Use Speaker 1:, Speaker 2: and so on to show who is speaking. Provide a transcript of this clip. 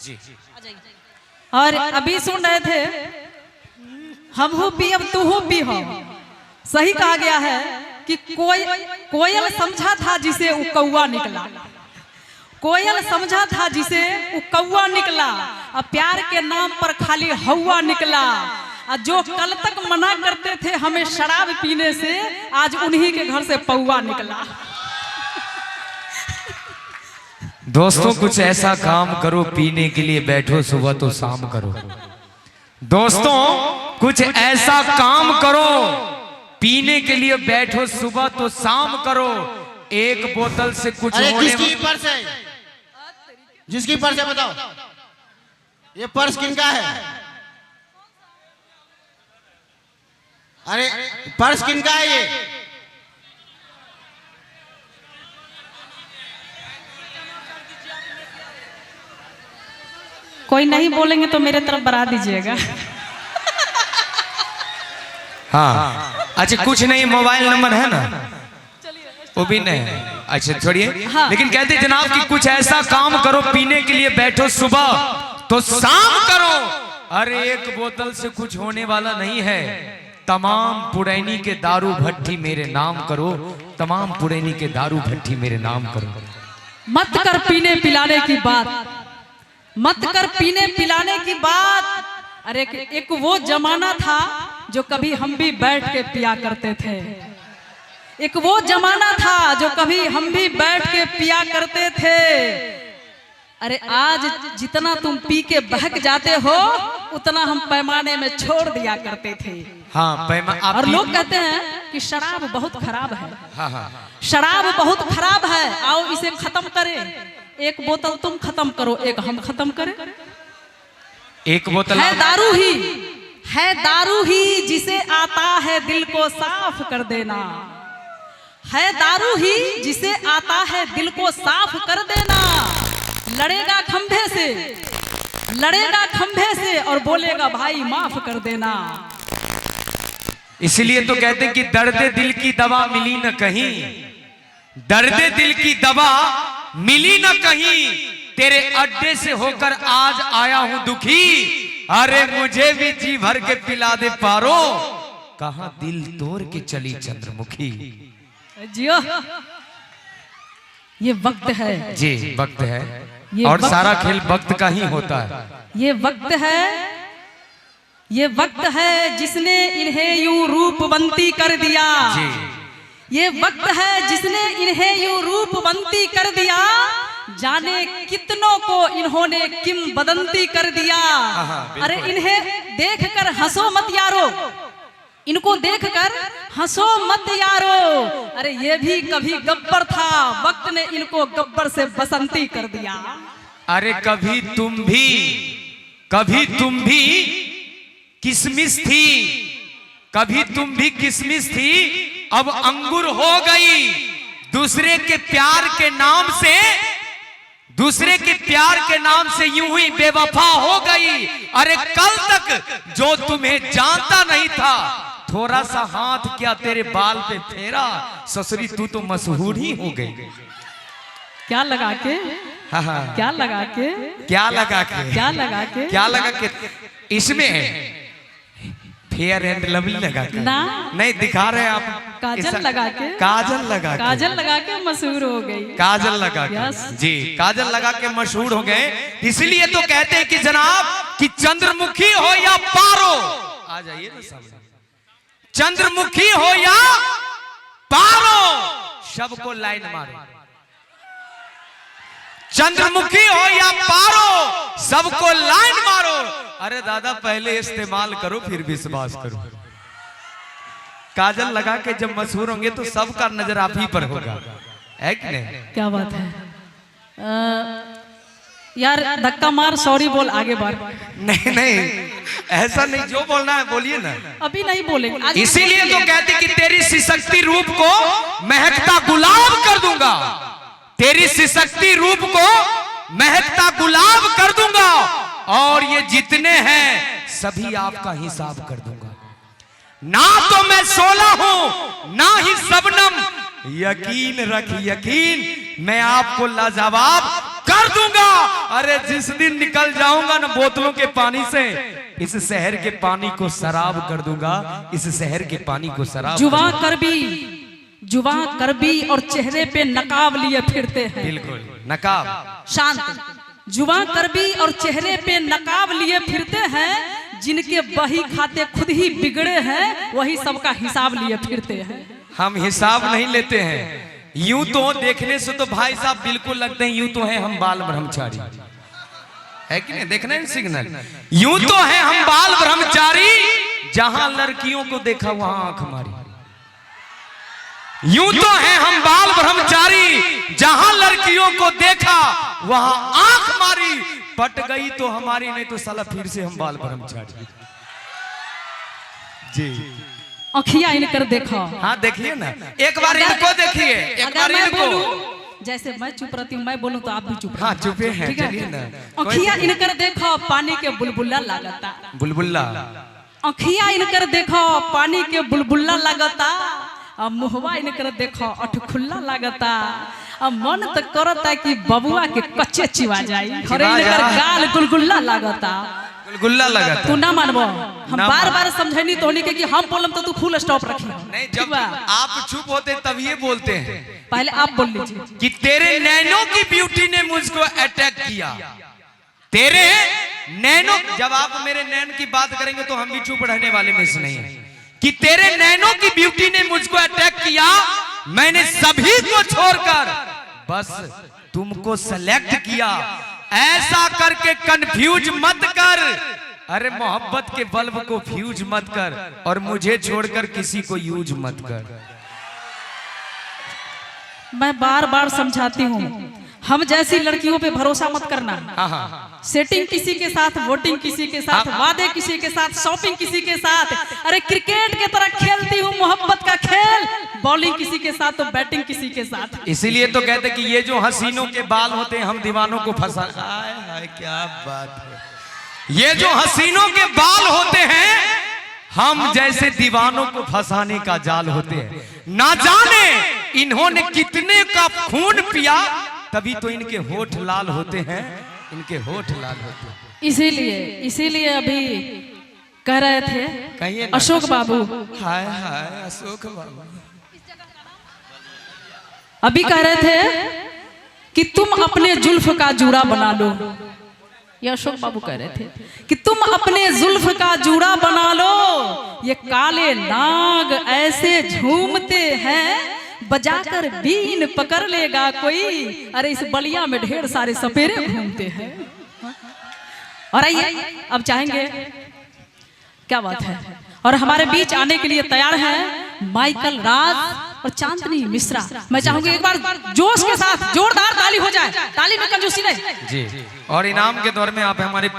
Speaker 1: जी।
Speaker 2: और अभी सुन रहे थे हम हो पी अब तू हो पी हो। सही कहा गया है कि कोयल समझा था जिसे वो कौवा निकला, कोयल समझा था जिसे वो कौवा निकला, और प्यार के नाम पर खाली हवा निकला। और जो कल तक मना करते थे हमें शराब पीने से, आज उन्हीं के घर से पौवा निकला।
Speaker 1: दोस्तों कुछ ऐसा काम करो, पीने के लिए बैठो सुबह तो शाम करो। दोस्तों कुछ ऐसा काम करो, पीने के लिए बैठो सुबह तो शाम करो। एक बोतल से कुछ होने
Speaker 3: किसकी पर्स है? जिसकी पर्स है बताओ, ये पर्स किनका है? अरे पर्स किनका है ये?
Speaker 2: कोई नहीं बोलेंगे तो मेरे तरफ बढ़ा दीजिएगा।
Speaker 1: हाँ अच्छा कुछ नहीं, मोबाइल नंबर है ना, वो भी नहीं है। अच्छा छोड़िए। हाँ। लेकिन कहते जनाब कि कुछ ऐसा काम करो, पीने के लिए बैठो सुबह तो शाम करो। अरे एक बोतल से कुछ होने वाला नहीं है, तमाम पुरैनी के दारू भट्टी मेरे नाम करो, तमाम पुरैनी के दारू भट्टी मेरे नाम करो।
Speaker 2: मत कर पीने पिलाने की बात, मत कर पीने पिलाने की बात। अरे एक वो जमाना था जो कभी हम भी बैठ के पिया करते थे, एक वो जमाना था जो कभी हम भी बैठ के पिया करते थे। अरे आज जितना तुम पी के बहक जाते हो उतना हम पैमाने में छोड़ दिया करते थे।
Speaker 1: हाँ
Speaker 2: और लोग कहते हैं कि शराब बहुत खराब है।
Speaker 1: हाँ हाँ।
Speaker 2: शराब बहुत खराब है, आओ इसे खत्म करें। एक बोतल तुम खत्म करो, एक हम खत्म करें।
Speaker 1: एक बोतल
Speaker 2: है दारू ही, है दारू ही जिसे आता है दिल को साफ कर देना, है दारू ही जिसे आता है दिल को साफ कर देना। लड़ेगा खंभे से, लड़ेगा खंभे से और बोलेगा भाई माफ कर देना।
Speaker 1: इसलिए तो कहते हैं कि दर्द दिल की दवा मिली न कहीं, दर्द दिल की दवा मिली न कहीं, तेरे अड्डे से होकर आज आया हूं दुखी। अरे मुझे भी जी भर के पिला दे पारो, कहां दिल तोड़ के चली चंद्रमुखी।
Speaker 2: जियो ये वक्त है
Speaker 1: जी, वक्त है और सारा खेल वक्त का ही होता है।
Speaker 2: ये वक्त है, ये वक्त है जिसने इन्हें यूं रूपवंती कर दिया
Speaker 1: जी। ये
Speaker 2: वक्त है जिसने इन्हें यूं रूपवंती कर दिया, जाने कितनों को इन्होंने किंवदंती कर दिया। अरे इन्हें देखकर हंसो मत यारो, इनको देखकर हंसो मत यारो। अरे ये भी कभी गब्बर था, वक्त ने इनको गब्बर से बसंती कर दिया।
Speaker 1: अरे कभी तुम भी किसमिस थी, कभी तुम भी किसमिस थी, अब अंगूर हो गई। दूसरे के प्यार के नाम से, दूसरे के प्यार के नाम से यूं ही बेवफा हो गई। अरे कल तक जो तुम्हें जानता नहीं था, थोड़ा सा हाथ क्या तेरे बाल पे फेरा, ससुरी तू तो मशहूर ही हो गई।
Speaker 2: क्या लगा के?
Speaker 1: हाँ हाँ।
Speaker 2: क्या लगा के?
Speaker 1: क्या लगा के?
Speaker 2: क्या लगा के?
Speaker 1: क्या लगा के? इसमें फेयर एंड लवली लगा के
Speaker 2: ना,
Speaker 1: नहीं दिखा रहे आप,
Speaker 2: काजल लगा के,
Speaker 1: काजल लगा के,
Speaker 2: काजल लगा के मशहूर हो गई।
Speaker 1: काजल लगा के जी, काजल लगा के मशहूर हो गए। इसलिए तो कहते हैं कि जनाब कि चंद्रमुखी हो या पारो, आ जाइए ना सामने, चंद्रमुखी हो या पारो, सबको लाइन मारो। चंद्रमुखी हो या पारो, सबको लाइन मारो। अरे दादा पहले इस्तेमाल करो फिर विश्वास करो। काजल लगा के जब मशहूर होंगे तो सबका नजर आप ही पर होगा, है कि नहीं?
Speaker 2: क्या बात है यार, धक्का मार सॉरी बोल आगे बढ़।
Speaker 1: नहीं नहीं ऐसा नहीं, जो बोलना है बोलिए ना।
Speaker 2: अभी नहीं बोलेंगे।
Speaker 1: इसीलिए तो कहते कि तेरी सिसकती रूप को महकता गुलाब कर दूंगा, तेरी सिसकती रूप को महकता गुलाब कर दूंगा, और ये जितने हैं सभी आपका हिसाब कर दूंगा। ना तो मैं शोला हूं ना ही शबनम, यकीन रख यकीन, मैं आपको लाजवाब कर दूंगा। अरे जिस दिन निकल जाऊंगा ना बोतलों के पानी से, इस शहर के पानी को शराब कर दूंगा, इस शहर के पानी को शराब।
Speaker 2: जुबां करबी और चेहरे पे नकाब लिए फिरते हैं।
Speaker 1: बिल्कुल नकाब।
Speaker 2: शांत। जुबां करबी और चेहरे पे नकाब लिए फिरते हैं, जिनके बही खाते खुद ही बिगड़े हैं, वही सबका हिसाब लिए फिरते हैं।
Speaker 1: हम हिसाब नहीं लेते हैं। यूं तो देखने से तो भाई साहब बिल्कुल लगते हैं यूं तो है हम बाल ब्रह्मचारी, है कि नहीं? देखना है सिग्नल। यूं तो है हम बाल ब्रह्मचारी, जहां लड़कियों को देखा वहां आंख मारी। यूं तो है हम बाल ब्रह्मचारी, जहां लड़कियों को देखा वहां आंख मारी। पट गई तो हमारी, नहीं तो साला फिर से हम बाल ब्रह्मचारी। जी
Speaker 2: अखियां इनकर देखो।
Speaker 1: हाँ देखिए ना, एक बार इनको देखिए, एक बार इनको।
Speaker 2: जैसे मैं चुप रहती हूँ, मैं बोलूँ तो आप भी चुप।
Speaker 1: हाँ चुपे हैं, चलिए ना।
Speaker 2: अखियां इनकर देखो, पानी के बुलबुला लागता।
Speaker 1: बुलबुल्ला।
Speaker 2: अखियां इनकर देखो, पानी के बुलबुला लागता। अब मुहवा इनकर देखो, अठखुल्ला लागता। अब मन तो करता कि बबुआ के कच्चे चिवा जाई। अरे इनकर गाल गुलगुल्ला लागता।
Speaker 1: गुल्ला लगा
Speaker 2: तू ना मानबो, हम बार बार समझनी तो नहीं कि हम बोलम तो तू फुल स्टॉप रखी।
Speaker 1: नहीं, जब आप चुप होते तब ये बोलते हैं।
Speaker 2: पहले आप बोल लीजिए
Speaker 1: कि तेरे नैनों की ब्यूटी ने मुझको अटैक किया। तेरे नैनों, जब आप मेरे नैन की बात करेंगे तो हम भी चुप रहने वाले में से नहीं है। कि तेरे नैनों की ब्यूटी ने मुझको अटैक किया, मैंने सभी को छोड़कर बस तुमको सेलेक्ट किया। ऐसा करके कंफ्यूज मत कर, अरे मोहब्बत के बल्ब को फ्यूज मत कर, और मुझे छोड़कर किसी को यूज मत कर।
Speaker 2: मैं बार बार समझाती हूँ, हम जैसी लड़कियों पे भरोसा मत करना। सेटिंग किसी के साथ, वोटिंग किसी के साथ, वादे किसी के साथ, शॉपिंग किसी के साथ। अरे क्रिकेट की तरह खेलती हूँ मोहब्बत का खेल, बॉलिंग किसी के साथ तो बैटिंग किसी के साथ।
Speaker 1: इसीलिए तो कहते कि ये जो हसीनों के बाल होते हैं हम दीवानों को फंसा। हाय हाय क्या बात है। ये जो हसीनों के बाल होते हैं हम जैसे दीवानों को फंसाने का जाल होते हैं। ना जाने इन्होंने कितने का खून पिया, तभी तो इनके होठ लाल होते हैं, इनके होठ लाल होते हैं।
Speaker 2: इसीलिए अभी कह रहे थे,
Speaker 1: कहिए
Speaker 2: अशोक बाबू।
Speaker 1: हाय हाय अशोक बाबू।
Speaker 2: अभी कह रहे थे कि तुम अपने जुल्फ का जूड़ा बना लो। ये अशोक बाबू कह रहे थे कि तुम अपने जुल्फ का जूड़ा बना लो। ये काले नाग ऐसे झूमते हैं, बजाकर बीन पकड़ लेगा कोई। अरे इस बलिया में ढेर सारे सपेरे घूमते हैं। और आइए अब चाहेंगे, क्या बात है, और हमारे बीच आने के लिए तैयार है माइकल राज और चांदनी मिश्रा। मैं चाहूंगी एक बार जोश के साथ जोरदार ताली हो जाए। ताली में कंजूसी नहीं।
Speaker 1: जी, और इनाम के दौर में आप हमारे